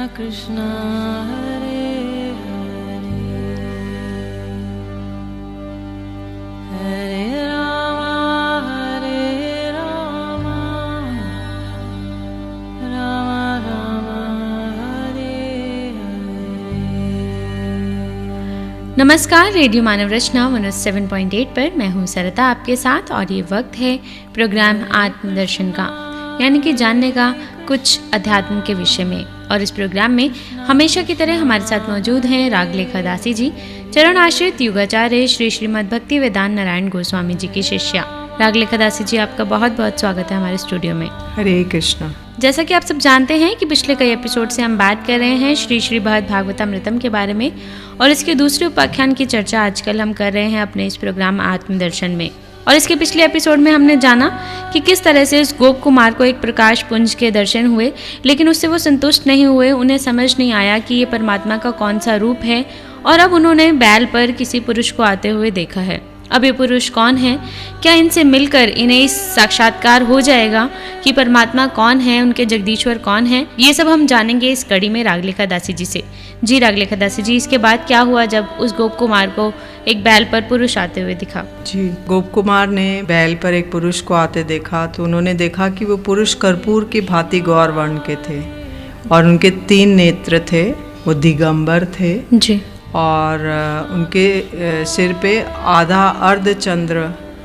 कृष्णा हरे हरे हरे राम राम राम हरे हरे। नमस्कार, रेडियो मानव रचना 107.8 पर मैं हूँ सरिता आपके साथ और ये वक्त है प्रोग्राम आत्मदर्शन का, यानी कि जानने का कुछ अध्यात्म के विषय में। और इस प्रोग्राम में हमेशा की तरह हमारे साथ मौजूद हैं रागलेखा दासी जी, चरण आश्रित युगाचार्य श्री श्रीमद् भक्ति वेदांत नारायण गोस्वामी जी की शिष्या। रागलेखा दासी जी, आपका बहुत बहुत स्वागत है हमारे स्टूडियो में। हरे कृष्णा। जैसा कि आप सब जानते हैं कि पिछले कई एपिसोड से हम बात कर रहे हैं श्री श्री भगवद भागवतामृतम के बारे में, और इसके दूसरे उपाख्यान की चर्चा आजकल हम कर रहे हैं अपने इस प्रोग्राम आत्मदर्शन में। और इसके पिछले एपिसोड में हमने जाना कि किस तरह से इस गोप कुमार को एक प्रकाश पुंज के दर्शन हुए, लेकिन उससे वो संतुष्ट नहीं हुए। उन्हें समझ नहीं आया कि ये परमात्मा का कौन सा रूप है, और अब उन्होंने बैल पर किसी पुरुष को आते हुए देखा है। अब ये पुरुष कौन है, क्या इनसे मिलकर इन्हें इस साक्षात्कार हो जाएगा कि परमात्मा कौन है, उनके जगदीश्वर कौन है? ये सब हम जानेंगे इस कड़ी में रागलेखा दासी जी से। जी रागलेखा दासी जी, इसके बाद क्या हुआ जब उस गोप कुमार को एक बैल पर पुरुष आते हुए दिखा? जी, गोप कुमार ने बैल पर एक पुरुष को आते देखा तो उन्होंने देखा कि वो पुरुष कर्पूर की भांति गौर वर्ण के थे और उनके 3 नेत्र थे, वो दिगंबर थे जी। और उनके सिर पे आधा अर्ध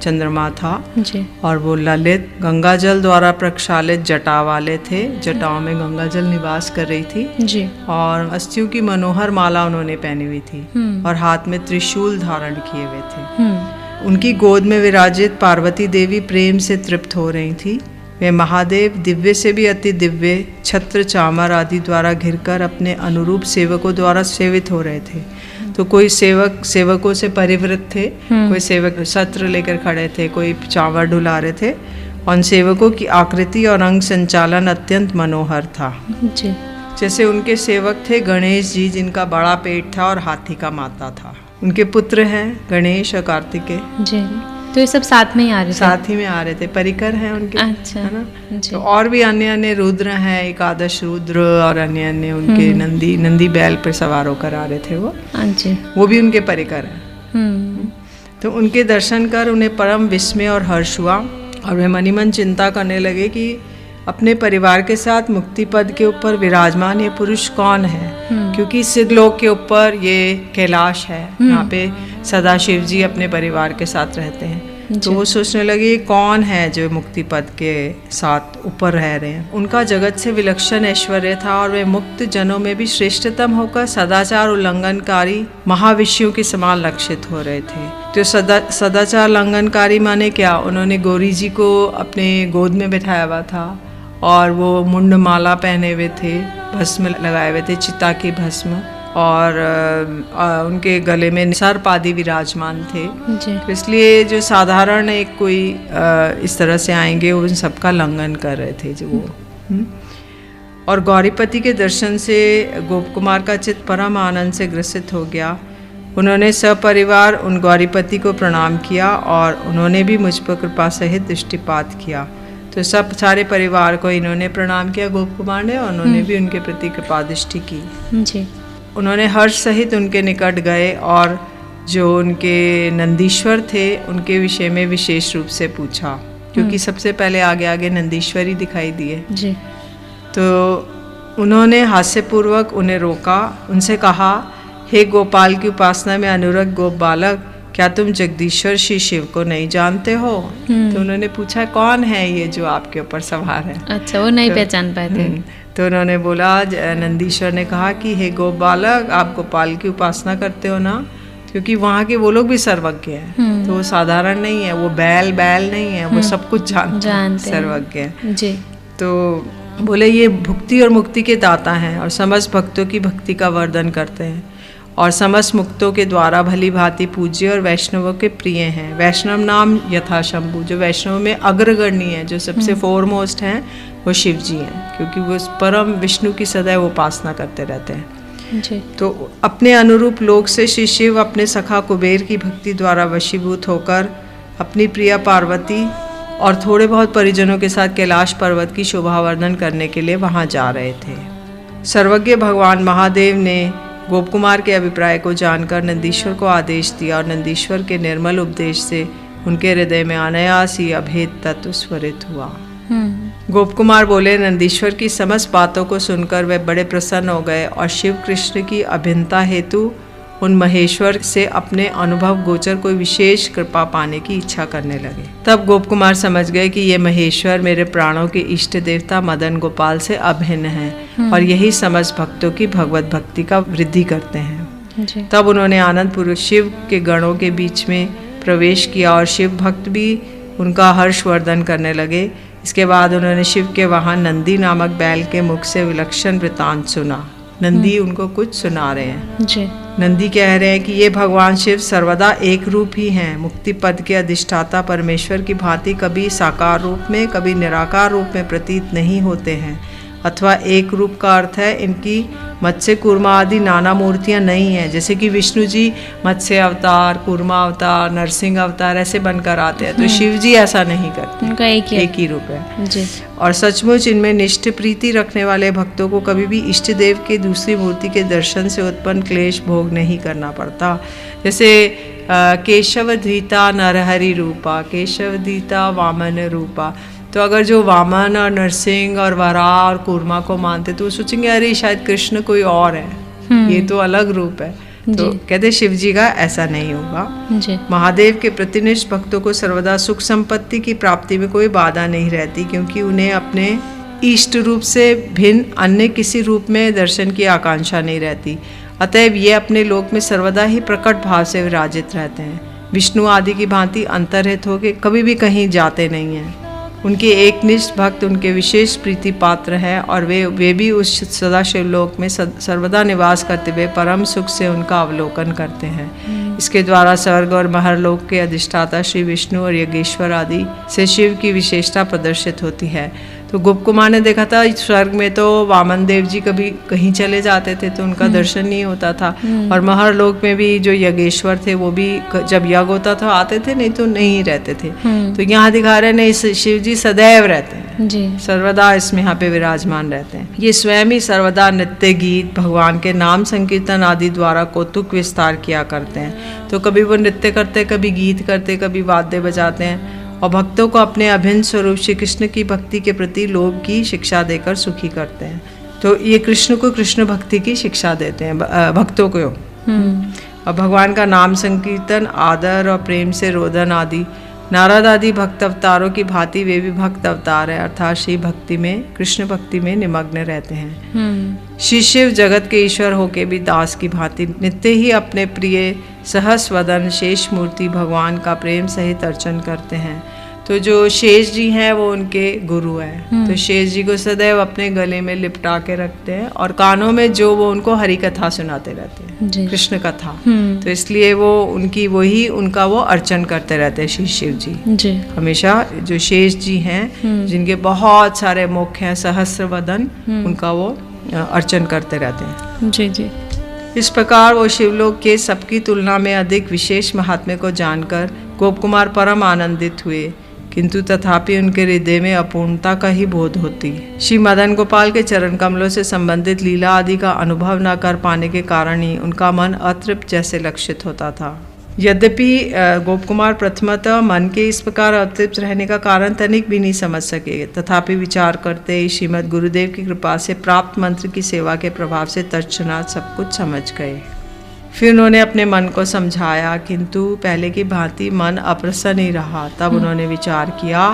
चंद्रमा था जी। और वो ललित गंगा जल द्वारा प्रक्षालित जटा वाले थे। जटाओं में गंगा जल निवास कर रही थी जी। और अस्थियों की मनोहर माला उन्होंने पहनी हुई थी और हाथ में त्रिशूल धारण किए हुए थे। उनकी गोद में विराजित पार्वती देवी प्रेम से तृप्त हो रही थी। वे महादेव दिव्य से भी अति दिव्य छत्र चामर आदि द्वारा घिरकर अपने अनुरूप सेवकों द्वारा सेवित हो रहे थे। तो कोई सेवकों से परिवृत थे, कोई सेवक छत्र लेकर खड़े थे, कोई चावल डुला रहे थे। उन सेवकों की आकृति और अंग संचालन अत्यंत मनोहर था। जी। जैसे उनके सेवक थे गणेश जी, जिनका बड़ा पेट था और हाथी का माथा था। उनके पुत्र हैं गणेश और कार्तिकेय जी। तो ये सब साथ में ही आ रहे थे? साथ ही में आ रहे थे, परिकर हैं उनके। अच्छा, है ना? जी। तो और भी अन्य अन्य रुद्र हैं, एकादश रुद्र और अन्य अन्य उनके नंदी बैल पर सवार होकर आ रहे थे वो भी उनके परिकर हैं। तो उनके दर्शन कर उन्हें परम विस्मय और हर्ष हुआ और वे मनी मन चिंता करने लगे कि अपने परिवार के साथ मुक्ति पद के ऊपर विराजमान ये पुरुष कौन है, क्योंकि सिद्धलोक के ऊपर ये कैलाश है, यहाँ पे सदाशिव जी अपने परिवार के साथ रहते हैं। तो वो सोचने लगे कौन है जो मुक्ति पद के साथ ऊपर रह रहे हैं। उनका जगत से विलक्षण ऐश्वर्य था और वे मुक्त जनों में भी श्रेष्ठतम होकर सदाचार उल्लंघनकारी महाविष्यों के समान लक्षित हो रहे थे। तो सदाचार उल्लंघनकारी माने क्या? उन्होंने गौरी जी को अपने गोद में बैठाया हुआ था और वो मुंड माला पहने हुए थे, भस्म लगाए हुए थे, चिता की भस्म, और उनके गले में सर्प आदि विराजमान थे। तो इसलिए जो साधारण एक कोई इस तरह से आएंगे उन सबका लंघन कर रहे थे जो वो। और गौरीपति के दर्शन से गोप कुमार का चित्त परम आनंद से ग्रसित हो गया। उन्होंने सपरिवार उन गौरीपति को प्रणाम किया और उन्होंने भी मुझ पर कृपा सहित दृष्टिपात किया। तो सब सारे परिवार को इन्होंने प्रणाम किया गोप कुमार ने, और उन्होंने भी उनके प्रति कृपा दृष्टि की जी। उन्होंने हर्ष सहित उनके निकट गए और जो उनके नंदीश्वर थे उनके विषय में विशेष रूप से पूछा, क्योंकि सबसे पहले आगे आगे नंदीश्वरी दिखाई दिए जी। तो उन्होंने हास्यपूर्वक उन्हें रोका, उनसे कहा, हे गोपाल की उपासना में अनुरक्त गोप बालक, क्या तुम जगदीश्वर श्री शिव को नहीं जानते हो? तो उन्होंने पूछा कौन है ये जो आपके ऊपर सवार है? अच्छा, वो नहीं पहचान पाए थे। तो उन्होंने बोला, नंदीश्वर ने कहा कि हे गोप बालक, आप गोपाल की उपासना करते हो ना, क्योंकि वहाँ के वो लोग भी सर्वज्ञ हैं। तो वो साधारण नहीं है, वो बैल नहीं है, वो सब कुछ जानते सर्वज्ञ है जी। तो बोले ये भुक्ति और मुक्ति के दाता हैं और समस्त भक्तों की भक्ति का वर्धन करते हैं और समस्त मुक्तों के द्वारा भली भांति पूज्य और वैष्णवों के प्रिय हैं। वैष्णव नाम यथा शंभु, जो वैष्णव में अग्रगण्य है, जो सबसे फोरमोस्ट हैं, वो शिव जी हैं, क्योंकि वो परम विष्णु की सदैव उपासना करते रहते हैं जी। तो अपने अनुरूप लोक से श्री शिव अपने सखा कुबेर की भक्ति द्वारा वशीभूत होकर अपनी प्रिया पार्वती और थोड़े बहुत परिजनों के साथ कैलाश पर्वत की शोभावर्धन करने के लिए वहाँ जा रहे थे। सर्वज्ञ भगवान महादेव ने गोप कुमार के अभिप्राय को जानकर नंदीश्वर को आदेश दिया और नंदीश्वर के निर्मल उपदेश से उनके हृदय में अनायास ही अभेद तत्व स्वरित हुआ। गोप कुमार बोले, नंदीश्वर की समस्त बातों को सुनकर वे बड़े प्रसन्न हो गए और शिव कृष्ण की अभिन्नता हेतु उन महेश्वर से अपने अनुभव गोचर कोई विशेष कृपा पाने की इच्छा करने लगे। तब गोप कुमार समझ गए कि ये महेश्वर मेरे प्राणों के इष्ट देवता मदन गोपाल से अभिन्न हैं और यही समस्त भक्तों की भगवत भक्ति का वृद्धि करते हैं। तब उन्होंने आनंद पूर्वक शिव के गणों के बीच में प्रवेश किया और शिव भक्त भी उनका हर्षवर्धन करने लगे। इसके बाद उन्होंने शिव के वहाँ नंदी नामक बैल के मुख से विलक्षण वृतांत सुना। नंदी उनको कुछ सुना रहे हैं जी। नंदी कह रहे हैं कि ये भगवान शिव सर्वदा एक रूप ही हैं, मुक्ति पद के अधिष्ठाता परमेश्वर की भांति कभी साकार रूप में कभी निराकार रूप में प्रतीत नहीं होते हैं, अथवा एक रूप का अर्थ है इनकी मत्स्य कूर्मा आदि नाना मूर्तियां नहीं हैं। जैसे कि विष्णु जी मत्स्य अवतार, कूर्मा अवतार, नरसिंह अवतार ऐसे बनकर आते हैं, तो शिव जी ऐसा नहीं करते, उनका एक ही रूप है जी। और सचमुच इनमें निष्ठ प्रीति रखने वाले भक्तों को कभी भी इष्ट देव के दूसरी मूर्ति के दर्शन से उत्पन्न क्लेश भोग नहीं करना पड़ता। जैसे केशव धीता नरहरि रूपा, केशव धीता वामन रूपा, तो अगर जो वामन और नरसिंह और वराह और कूर्मा को मानते तो सोचेंगे अरे शायद कृष्ण कोई और है, ये तो अलग रूप है। तो कहते शिव जी का ऐसा नहीं होगा। महादेव के प्रतिनिष्ठ भक्तों को सर्वदा सुख संपत्ति की प्राप्ति में कोई बाधा नहीं रहती, क्योंकि उन्हें अपने इष्ट रूप से भिन्न अन्य किसी रूप में दर्शन की आकांक्षा नहीं रहती। अतएव ये अपने लोक में सर्वदा ही प्रकट भाव से विराजित रहते हैं। विष्णु आदि की भांति अंतर्हित होकर कभी भी कहीं जाते नहीं हैं। उनके एक निष्ठ भक्त उनके विशेष प्रीति पात्र हैं और वे भी उस सदाशिव लोक में सर्वदा निवास करते हुए परम सुख से उनका अवलोकन करते हैं। इसके द्वारा स्वर्ग और महरलोक के अधिष्ठाता श्री विष्णु और यज्ञेश्वर आदि से शिव की विशेषता प्रदर्शित होती है। तो गोप कुमार ने देखा था स्वर्ग में तो वामन देव जी कभी कहीं चले जाते थे तो उनका दर्शन नहीं होता था, और महरलोक में भी जो यज्ञेश्वर थे वो भी जब यज्ञ होता था आते थे, नहीं तो नहीं रहते थे। तो यहाँ दिखा रहे नहीं, शिव जी सदैव रहते हैं जी, सर्वदा इसमें यहाँ पे विराजमान रहते हैं। ये स्वयं ही सर्वदा नित्य गीत भगवान के नाम संकीर्तन आदि द्वारा कौतुक विस्तार किया करते हैं। तो कभी वो नृत्य करते, कभी गीत करते, कभी वाद्य बजाते हैं और भक्तों को अपने अभिन्न स्वरूप श्री कृष्ण की भक्ति के प्रति लोभ की शिक्षा देकर सुखी करते हैं। तो ये कृष्ण को कृष्ण भक्ति की शिक्षा देते हैं भक्तों को। और भगवान का नाम संकीर्तन, आदर और प्रेम से रोदन आदि नारद आदि भक्त अवतारों की भांति वे भी भक्त अवतार है, अर्थात श्री भक्ति में कृष्ण भक्ति में निमग्न रहते हैं। श्री शिव जगत के ईश्वर होके भी दास की भांति नित्य ही अपने प्रिय सहस वदन शेष मूर्ति भगवान का प्रेम सहित अर्चन करते हैं। तो जो शेष जी हैं वो उनके गुरु हैं, तो शेष जी को सदैव अपने गले में लिपटा के रखते हैं और कानों में जो वो उनको हरि कथा सुनाते रहते हैं, कृष्ण कथा। तो इसलिए वो उनकी वही उनका वो अर्चन करते रहते हैं श्री शिव जी हमेशा। जो शेष जी हैं जिनके बहुत सारे मुख हैं, सहस्र वदन, उनका वो अर्चन करते रहते हैं जी जी। इस प्रकार वो शिवलोक के सबकी तुलना में अधिक विशेष महात्म्य को जानकर गोप कुमार परम आनंदित हुए, किंतु तथापि उनके हृदय में अपूर्णता का ही बोध होती। श्री मदन गोपाल के चरण कमलों से संबंधित लीला आदि का अनुभव न कर पाने के कारण ही उनका मन अतृप्त जैसे लक्षित होता था। यद्यपि गोप कुमार प्रथमतः मन के इस प्रकार अतृप्त रहने का कारण तनिक भी नहीं समझ सके, तथापि विचार करते ही श्रीमद् गुरुदेव की कृपा से प्राप्त मंत्र की सेवा के प्रभाव से तत्क्षणात सब कुछ समझ गए। फिर उन्होंने अपने मन को समझाया, किंतु पहले की भांति मन अप्रसन्न ही रहा। तब उन्होंने विचार किया,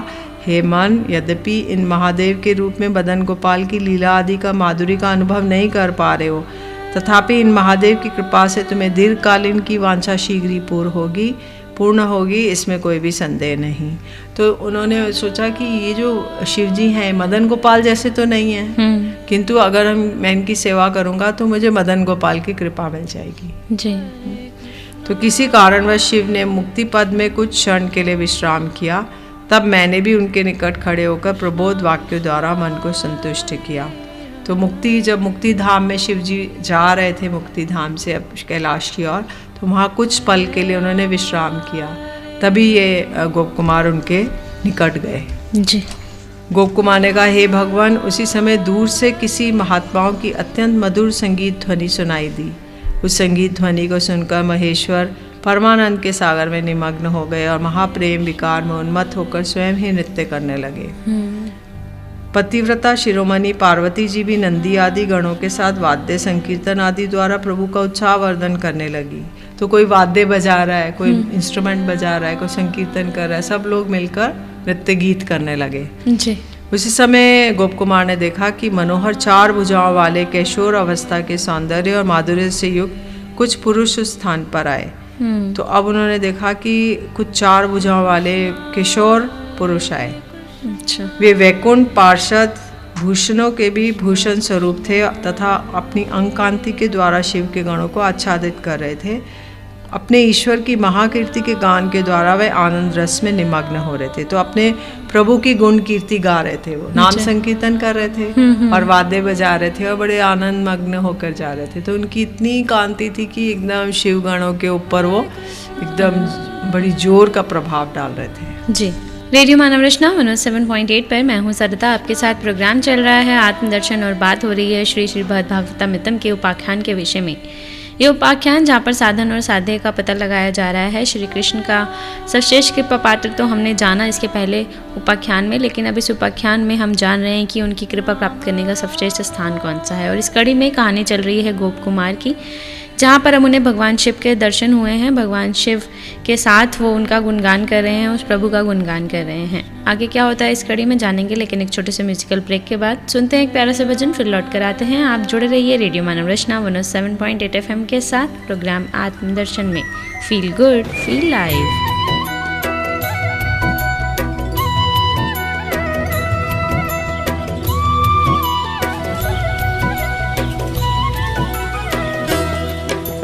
हे मन, यद्यपि इन महादेव के रूप में मदन गोपाल की लीला आदि का माधुरी का अनुभव नहीं कर पा रहे हो, तथापि इन महादेव की कृपा से तुम्हें दीर्घकालीन की वांछा शीघ्र ही पूर्ण होगी, इसमें कोई भी संदेह नहीं। तो उन्होंने सोचा कि ये जो शिव जी हैं मदन गोपाल जैसे तो नहीं हैं, किंतु अगर मैं इनकी सेवा करूँगा तो मुझे मदन गोपाल की कृपा मिल जाएगी जी। तो किसी कारणवश शिव ने मुक्ति पद में कुछ क्षण के लिए विश्राम किया। तब मैंने भी उनके निकट खड़े होकर प्रबोध वाक्यों द्वारा मन को संतुष्ट किया। तो जब मुक्ति धाम में शिव जी जा रहे थे, मुक्ति धाम से अब कैलाश की ओर, तो वहाँ कुछ पल के लिए उन्होंने विश्राम किया। तभी ये गोप कुमार उनके निकट गए जी। गोप कुमार ने कहा, हे भगवान, उसी समय दूर से किसी महात्माओं की अत्यंत मधुर संगीत ध्वनि सुनाई दी। उस संगीत ध्वनि को सुनकर महेश्वर परमानंद के सागर में निमग्न हो गए और महाप्रेम विकार में उन्मत्त होकर स्वयं ही नृत्य करने लगे। पतिव्रता शिरोमणि पार्वती जी भी नंदी आदि गणों के साथ वाद्य संकीर्तन आदि द्वारा प्रभु का उत्साहवर्धन करने लगी। तो कोई वाद्य बजा रहा है, कोई इंस्ट्रूमेंट बजा रहा है, कोई संकीर्तन कर रहा है, सब लोग मिलकर नृत्य गीत करने लगे जी। उसी समय गोप कुमार ने देखा कि मनोहर 4 भुजाओं वाले किशोर अवस्था के सौंदर्य और माधुर्य से युक्त कुछ पुरुष उस स्थान पर आए। तो अब उन्होंने देखा कि कुछ 4 भुजाओं वाले किशोर पुरुष आए। अच्छा। वे वैकुंठ पार्षद भूषणों के भी भूषण स्वरूप थे तथा अपनी अंग कांति के द्वारा शिव के गणों को आच्छादित कर रहे थे। अपने ईश्वर की महाकीर्ति के गान के द्वारा वे आनंद रस में निमग्न हो रहे थे। तो अपने प्रभु की गुण कीर्ति गा रहे थे, वो नाम संकीर्तन कर रहे थे और वाद्य बजा रहे थे और बड़े आनंद मग्न होकर जा रहे थे। तो उनकी इतनी कांति थी कि एकदम शिव गणों के ऊपर वो एकदम बड़ी जोर का प्रभाव डाल रहे थे। जी। रेडियो मानव रचना 107.8 पर मैं हूँ सरिता, आपके साथ प्रोग्राम चल रहा है आत्मदर्शन और बात हो रही है श्री श्री भागवतमृतम के उपाख्यान के विषय में। ये उपाख्यान जहाँ पर साधन और साध्य का पता लगाया जा रहा है। श्री कृष्ण का सर्वश्रेष्ठ कृपा पात्र तो हमने जाना इसके पहले उपाख्यान में, लेकिन अब इस उपाख्यान में हम जान रहे हैं कि उनकी कृपा प्राप्त करने का सर्वश्रेष्ठ स्थान कौन सा है। और इस कड़ी में कहानी चल रही है गोप कुमार की, जहाँ पर अब उन्हें भगवान शिव के दर्शन हुए हैं। भगवान शिव के साथ वो उनका गुणगान कर रहे हैं, उस प्रभु का गुणगान कर रहे हैं। आगे क्या होता है इस कड़ी में जानेंगे, लेकिन एक छोटे से म्यूजिकल ब्रेक के बाद सुनते हैं एक प्यारा सा भजन, फिर लौट कर आते हैं। आप जुड़े रहिए रेडियो मानव रचना 107.8 FM के साथ प्रोग्राम आत्मदर्शन में। Feel good, feel live.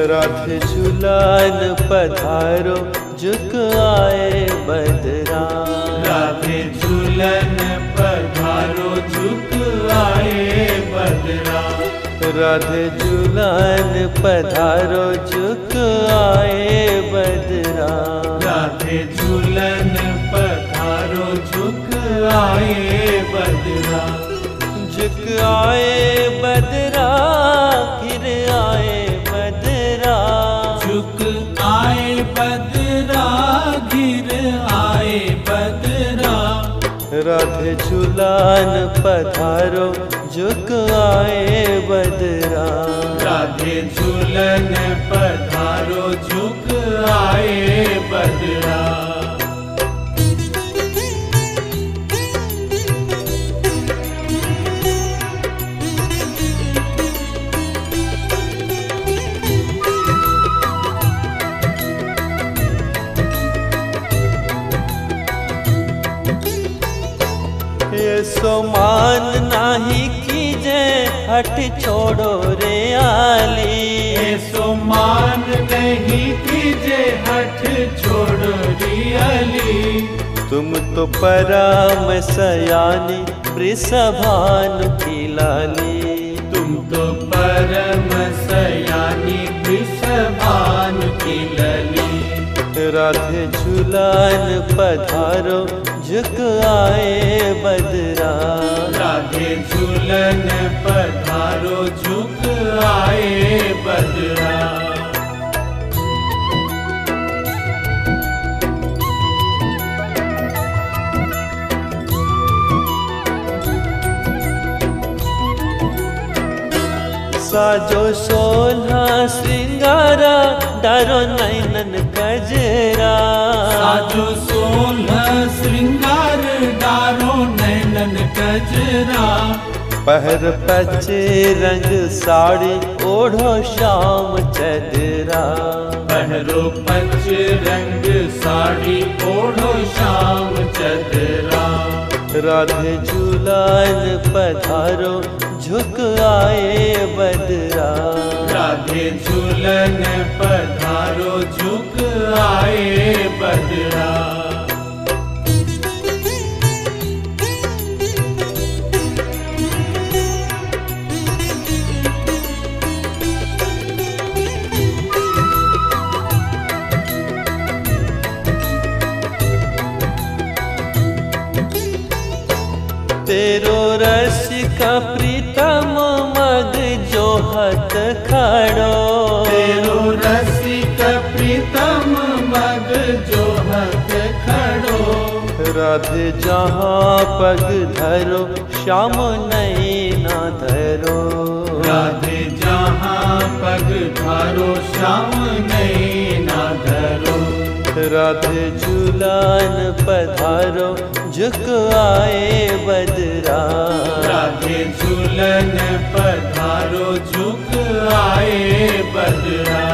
Radhe झूलन पधारो झुक आए बदरा। राधे झूलन पधारो झुक आए बदरा। राधे झूलन पधारो झुक आए बदरा। राधे झूलन पधारो झुक आए बदरा। झुक आए बदरा गिर आए बदरा। झुक आए बदरा गिर आए बदरा। राधे झूलन पधारो झुक आए बदरा। राधे झूलन पधारो झुक आए बदरा। सो मान नाही कीजे हट छोड़ो रे आली। सो मान नहीं कीजे हट छोड़ो रे आली। तुम तो परम सयानी वृषभान की लाली। तुम तो परम सयानी वृषभान की लाली। राधे झूलन पधारो झुक आए बदरा। राधे झूलन पधारो झुक आए बदरा। साजो सोल्हा श्रृंगारा डारो नैनन कजरा। साजो सोलह श्रृंगार डारो नैनन कजरा। पहर पचे रंग साड़ी ओढ़ो श्याम चदरा। पहरो पच रंग साड़ी ओढ़ो श्याम चदरा। राधे झूलन पधारो झुक आए बदरा। राधे झूलन पधारो झुक आए बदरा। प्रीतम मग जोहत खड़ो, तेरो रसिक प्रीतम मग जोहत खड़ो। राधे जहाँ पग धरो श्याम नैना धरो, राधे जहाँ पग धरो श्याम नैना धरो। राधे झूलन पधारो झुक आए बदरा, राधे झूलन पधारो झुक आए बदरा।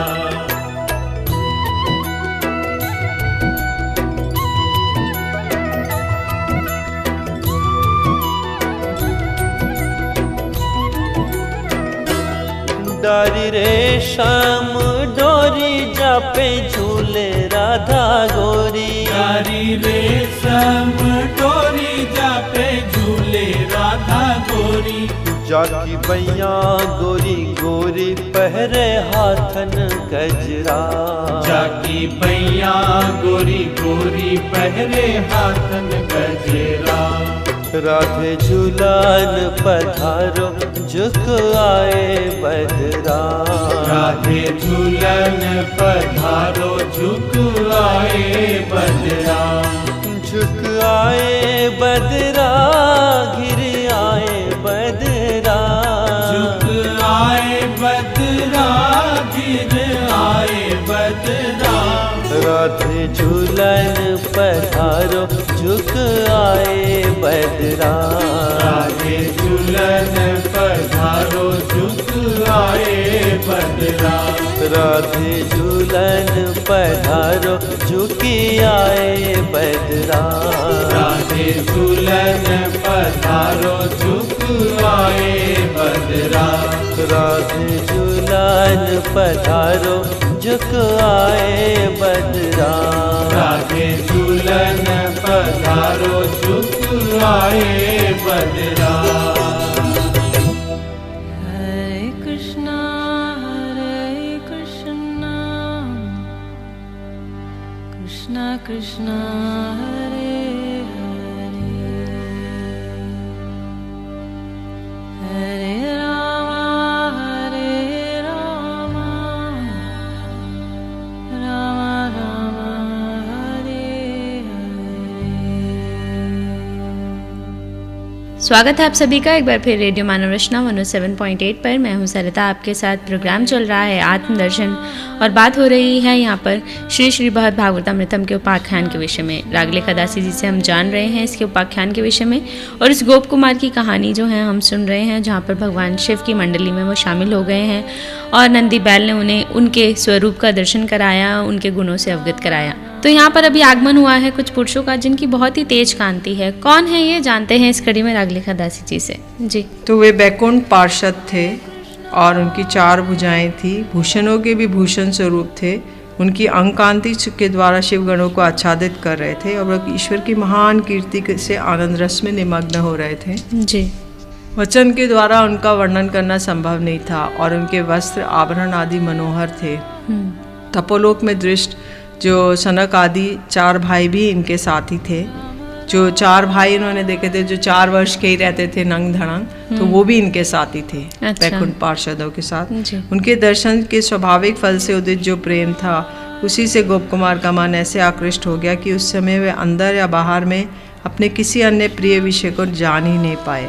डारी रेशम डोरी जापे झूले राधा गोरी, डारी रेशम डोरी जापे झूले राधा गोरी। जाकी बैया गोरी गोरी पहरे हाथन गजरा, जाकी बैया गोरी गोरी पहरे हाथन गजरा। राधे झूलन पधारो झुक आए बदरा, राधे झूलन पधारो झुक आए बदरा। झुक आए बदरा घिर आए बदरा, झुक आए बदरा गिर आए बदरा। राधे झूलन पधारो झुक आए बदरा, राधे झूलन पधारो झुक आए बदरा। राधे झूलन पधारो झुकी आए बदरा, राधे झूलन पधारो झुक आए बदरा। राधे झूलन पधारो झुक आए बदरा, राधे झूलन पधारो झुक आए बदरा। Hare Krishna, Krishna Krishna, Hare Hare, Hare Rama, Hare Rama, Rama Rama, Hare Hare। स्वागत है आप सभी का एक बार फिर रेडियो मानव रचना 107.8 पर। मैं हूं सरिता, आपके साथ प्रोग्राम चल रहा है आत्मदर्शन और बात हो रही है यहाँ पर श्री श्री भगवद भागवतामृतम के उपाख्यान के विषय में। रागलेखा दासी जी से हम जान रहे हैं इसके उपाख्यान के विषय में और इस गोप कुमार की कहानी जो है हम सुन रहे हैं, जहाँ पर भगवान शिव की मंडली में वो शामिल हो गए हैं और नंदी बैल ने उन्हें उनके स्वरूप का दर्शन कराया, उनके गुणों से अवगत कराया। तो यहाँ पर अभी आगमन हुआ है कुछ पुरुषों का जिनकी बहुत ही तेज कांति है। कौन है ये, जानते हैं इस कड़ी में रागलेखा दासी जी से। जी, तो वे बैकुंठ पार्षद थे और उनकी 4 भुजाएं थी, भूषणों के भी भूषण स्वरूप थे। उनकी अंग कांति के द्वारा शिवगणों को आच्छादित कर रहे थे और वह ईश्वर की महान कीर्ति से आनंद रस में निमग्न हो रहे थे। जी, वचन के द्वारा उनका वर्णन करना संभव नहीं था और उनके वस्त्र आभरण आदि मनोहर थे। तपोलोक में दृष्ट जो सनक आदि 4 भाई भी इनके साथ ही थे। जो 4 भाई इन्होंने देखे थे जो 4 वर्ष के ही रहते थे नंग धड़ंग, तो वो भी इनके साथ ही थे। अच्छा। बैकुंठ पार्षदों के साथ जी। उनके दर्शन के स्वाभाविक फल से उदित जो प्रेम था, उसी से गोप कुमार का मन ऐसे आकृष्ट हो गया कि उस समय वे अंदर या बाहर में अपने किसी अन्य प्रिय विषय को जान ही नहीं पाए।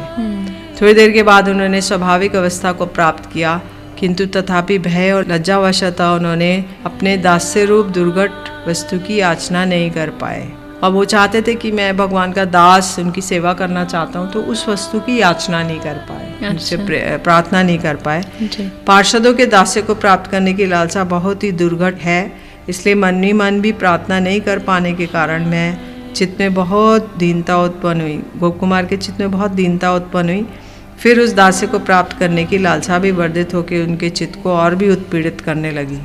थोड़ी देर के बाद उन्होंने स्वाभाविक अवस्था को प्राप्त किया, किंतु तथापि भय और लज्जावशतः उन्होंने अपने दास्य रूप दुर्घट वस्तु की याचना नहीं कर पाए। अब वो चाहते थे कि मैं भगवान का दास उनकी सेवा करना चाहता हूँ, तो उस वस्तु की याचना नहीं कर पाए, उनसे प्रार्थना नहीं कर पाए। पार्षदों के दास्य को प्राप्त करने की लालसा बहुत ही दुर्घट है, इसलिए मन ही मन भी प्रार्थना नहीं कर पाने के कारण मैं चित्त में बहुत दीनता उत्पन्न हुई। गोप कुमार के चित्त में बहुत दीनता उत्पन्न हुई। फिर उस दास्य को प्राप्त करने की लालसा भी वर्धित होकर उनके चित्त को और भी उत्पीड़ित करने लगी।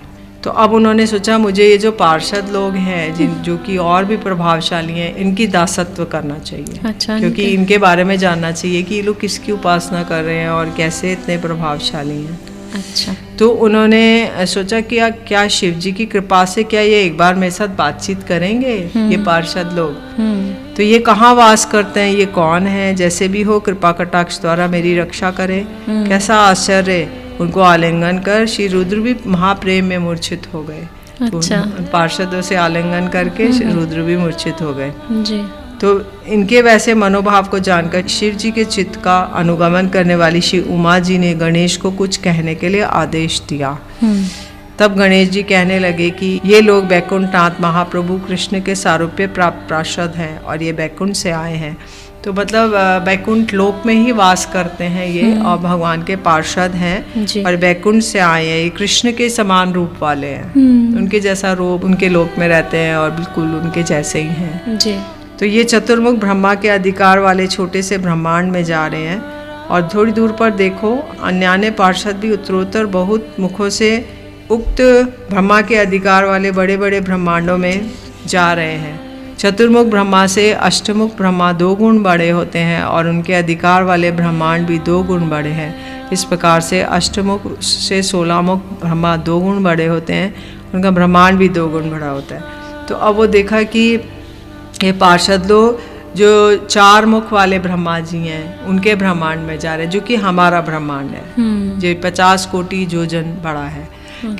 तो अब उन्होंने सोचा मुझे ये जो पार्षद लोग हैं जो कि और भी प्रभावशाली हैं, इनकी दासत्व करना चाहिए। अच्छा, क्योंकि इनके बारे में जानना चाहिए कि ये लोग किसकी उपासना कर रहे हैं और कैसे इतने प्रभावशाली हैं। अच्छा, तो उन्होंने सोचा कि क्या शिव जी की कृपा से क्या ये एक बार मेरे साथ बातचीत करेंगे ये पार्षद लोग। तो ये कहाँ वास करते हैं, ये कौन है, जैसे भी हो कृपा कटाक्ष द्वारा मेरी रक्षा करें। कैसा आश्चर्य, उनको आलिंगन कर श्री रुद्र भी महाप्रेम में मूर्छित हो गए। अच्छा। तो पार्षदों से आलिंगन करके श्री रुद्र भी मूर्छित हो गए जी। तो इनके वैसे मनोभाव को जानकर शिव जी के चित्त का अनुगमन करने वाली श्री उमा जी ने गणेश को कुछ कहने के लिए आदेश दिया। तब गणेश जी कहने लगे कि ये लोग बैकुंठनाथ महाप्रभु कृष्ण के सारूप्य प्राप्त पार्षद हैं और ये बैकुंठ से आए हैं। तो मतलब बैकुंठ लोक में ही वास करते हैं ये, और भगवान के पार्षद हैं और बैकुंठ से आए हैं। ये कृष्ण के समान रूप वाले हैं, उनके जैसा रूप उनके लोक में रहते हैं और बिल्कुल उनके जैसे ही हैं जी। तो ये चतुर्मुख ब्रह्मा के अधिकार वाले छोटे से ब्रह्मांड में जा रहे हैं और थोड़ी दूर पर देखो अन्यान्य पार्षद भी उत्तरोत्तर बहुत मुखों से उक्त ब्रह्मा के अधिकार वाले बड़े बड़े ब्रह्मांडों में जा रहे हैं। चतुर्मुख ब्रह्मा से अष्टमुख ब्रह्मा 2 गुण बड़े होते हैं और उनके अधिकार वाले ब्रह्मांड भी 2 गुण बड़े हैं। इस प्रकार से अष्टमुख से 16 मुख ब्रह्मा 2 गुण बड़े होते हैं, उनका ब्रह्मांड भी 2 गुण बड़ा होता है। तो अब वो देखा कि ये पार्षद लोग जो 4 मुख वाले ब्रह्मा जी हैं उनके ब्रह्मांड में जा रहे हैं, जो कि हमारा ब्रह्मांड है, जो 50 कोटि योजन बड़ा है।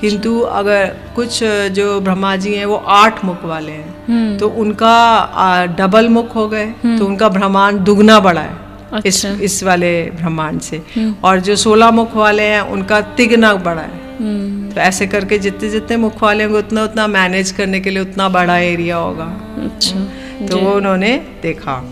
किंतु अगर कुछ जो ब्रह्मा जी हैं वो 8 मुख वाले हैं, तो उनका डबल मुख हो गए, तो उनका ब्रह्मांड दुगना बड़ा है। अच्छा। इस वाले ब्रह्मांड से। और जो 16 मुख वाले हैं उनका तिगना बड़ा है। तो ऐसे करके जितने जितने मुख वाले होंगे उतना उतना मैनेज करने के लिए उतना बड़ा एरिया होगा। अच्छा। तो वो उन्होंने देखा।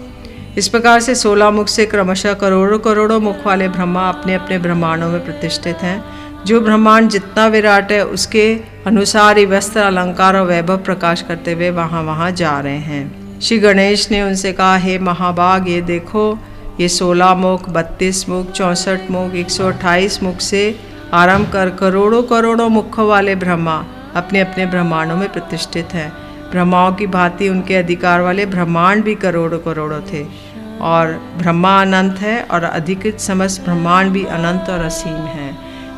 इस प्रकार से 16 मुख से क्रमशः करोड़ों करोड़ों मुख वाले ब्रह्मा अपने अपने ब्रह्मांडों में प्रतिष्ठित हैं। जो ब्रह्मांड जितना विराट है उसके अनुसार ही वस्त्र अलंकार और वैभव प्रकाश करते हुए वहाँ वहाँ जा रहे हैं। श्री गणेश ने उनसे कहा, हे महाभाग, ये देखो, ये 16 मुख, 32 मुख, 64 मुख, 128 मुख से आरंभ कर करोड़ों करोड़ों मुख वाले ब्रह्मा अपने अपने ब्रह्मांडों में प्रतिष्ठित हैं। ब्रह्माओं की भांति उनके अधिकार वाले ब्रह्मांड भी करोड़ों करोड़ों थे और ब्रह्मा अनंत है और अधिकृत समस्त ब्रह्मांड भी अनंत और असीम है।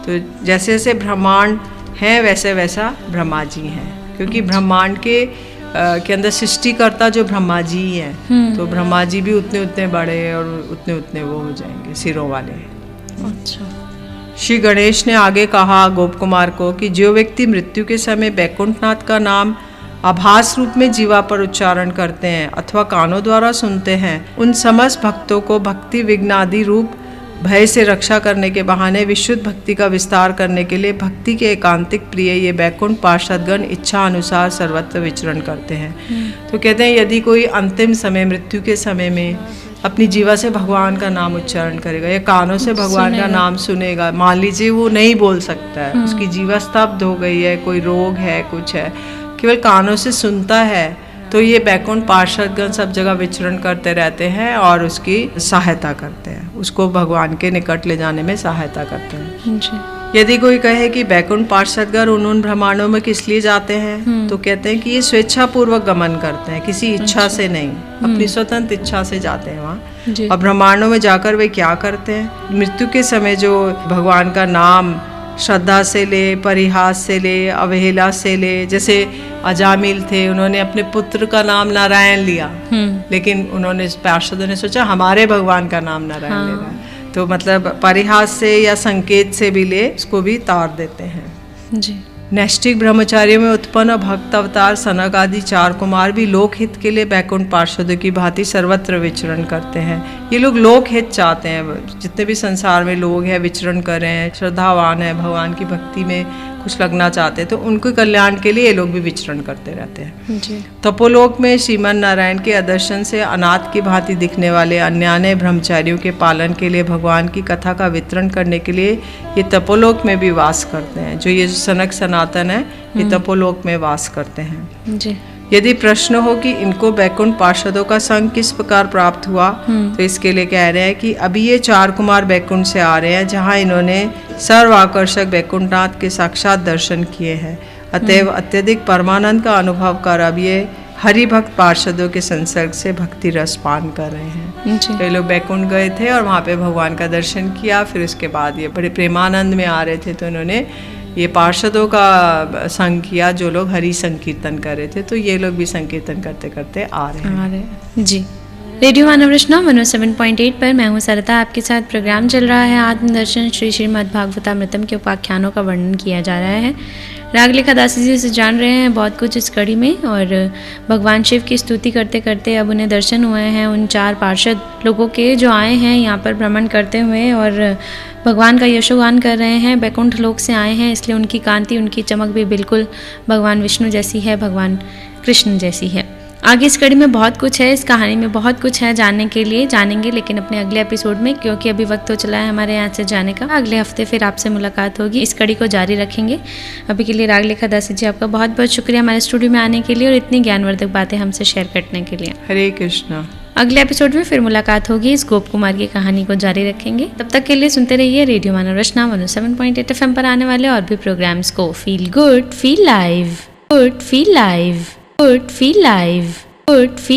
तो जैसे जैसे ब्रह्मांड हैं वैसे वैसा ब्रह्मा जी हैं, क्योंकि ब्रह्मांड के अंदर सृष्टिकर्ता जो ब्रह्मा जी हैं, तो ब्रह्मा जी भी उतने उतने बड़े और उतने उतने वो हो जाएंगे सिरों वाले। अच्छा। श्री गणेश ने आगे कहा गोप कुमार को कि जो व्यक्ति मृत्यु के समय बैकुंठनाथ का नाम आभास रूप में जीवा पर उच्चारण करते हैं अथवा कानों द्वारा सुनते हैं, उन समस्त भक्तों को भक्ति विघ्नादि रूप भय से रक्षा करने के बहाने विशुद्ध भक्ति का विस्तार करने के लिए भक्ति के एकांतिक प्रिय ये बैकुंठ पार्षदगण इच्छा अनुसार सर्वत्र विचरण करते हैं। तो कहते हैं यदि कोई अंतिम समय मृत्यु के समय में अपनी जीवा से भगवान का नाम उच्चारण करेगा या कानों से भगवान का नाम सुनेगा, मान लीजिए वो नहीं बोल सकता है, उसकी जीवा स्तब्ध हो गई है, कोई रोग है, कुछ है, केवल कानों से सुनता है, तो ये बैकुंठ पार्षदगण सब जगह विचरण करते रहते हैं और उसकी सहायता करते हैं, उसको भगवान के निकट ले जाने में सहायता करते हैं जी। यदि कोई कहे कि बैकुंठ पार्षदगण उन ब्रह्मांडों में किस लिए जाते हैं, तो कहते हैं कि ये स्वेच्छा पूर्वक गमन करते हैं, किसी इच्छा से नहीं, अपनी स्वतंत्र इच्छा से जाते हैं वहाँ। और ब्रह्मांडों में जाकर वे क्या करते हैं, मृत्यु के समय जो भगवान का नाम श्रद्धा से ले, परिहास से ले, अवहेला से ले, जैसे अजामिल थे, उन्होंने अपने पुत्र का नाम नारायण लिया, लेकिन उन्होंने पार्षदों ने सोचा हमारे भगवान का नाम नारायण लेना, तो मतलब परिहास से या संकेत से भी ले, उसको भी तार देते हैं जी। नैष्ठिक ब्रह्मचारियों में उत्पन्न और भक्त अवतार सनक आदि 4 कुमार भी लोकहित के लिए बैकुंठ पार्षदों की भांति सर्वत्र विचरण करते हैं। ये लोग लोकहित चाहते हैं, जितने भी संसार में लोग हैं विचरण कर रहे हैं, श्रद्धावान है, भगवान की भक्ति में कुछ लगना चाहते हैं, तो उनके कल्याण के लिए ये लोग भी विचरण करते रहते हैं जी। तपोलोक में श्रीमन नारायण के आदर्शन से अनाथ की भांति दिखने वाले अन्यान्य ब्रह्मचारियों के पालन के लिए भगवान की कथा का वितरण करने के लिए ये तपोलोक में भी वास करते हैं। जो ये सनक सनातन है ये तपोलोक में वास करते हैं जी। यदि प्रश्न हो कि इनको बैकुंठ पार्षदों का संग किस प्रकार प्राप्त हुआ, तो इसके लिए कह रहे हैं कि अभी ये 4 कुमार बैकुंठ से आ रहे हैं, जहाँ इन्होंने सर्वाकर्षक बैकुंठनाथ के साक्षात दर्शन किए हैं। अतएव अत्यधिक परमानंद का अनुभव कर अब ये हरि भक्त पार्षदों के संसर्ग से भक्ति रस पान कर रहे हैं। तो ये लोग बैकुंठ गए थे और वहाँ पे भगवान का दर्शन किया, फिर उसके बाद ये बड़े प्रेमानंद में आ रहे थे, तो इन्होंने ये पार्षदों का संग किया जो लोग हरि संकीर्तन कर रहे थे, तो ये लोग भी संकीर्तन करते करते आ रहे हैं। जी, रेडियो मानव रचना 107.8 पर मैं हूँ सरिता, आपके साथ प्रोग्राम चल रहा है आत्मदर्शन। श्री श्रीमद् भागवतामृतम के उपाख्यानों का वर्णन किया जा रहा है। राग लेखा दासी जी से जान रहे हैं बहुत कुछ इस कड़ी में, और भगवान शिव की स्तुति करते करते अब उन्हें दर्शन हुए हैं उन 4 पार्षद लोगों के जो आए हैं यहाँ पर भ्रमण करते हुए और भगवान का यशोगान कर रहे हैं। बैकुंठ लोक से आए हैं, इसलिए उनकी कांति, उनकी चमक भी बिल्कुल भगवान विष्णु जैसी है, भगवान कृष्ण जैसी है। आगे इस कड़ी में बहुत कुछ है, इस कहानी में बहुत कुछ है जानने के लिए, जानेंगे लेकिन अपने अगले एपिसोड में, क्योंकि अभी वक्त तो चला है हमारे यहाँ से जाने का। अगले हफ्ते फिर आपसे मुलाकात होगी, इस कड़ी को जारी रखेंगे। अभी के लिए राग लेखा दासी जी आपका बहुत बहुत शुक्रिया हमारे स्टूडियो में आने के लिए और इतनी ज्ञानवर्धक बातें हमसे शेयर करने के लिए। हरे कृष्णा। अगले एपिसोड में फिर मुलाकात होगी, इस गोप कुमार की कहानी को जारी रखेंगे। तब तक के लिए सुनते रहिए रेडियो मानव रचना 107.8 FM पर आने वाले और भी प्रोग्राम्स को। Feel good, feel live, good, feel live, good, feel live, good, feel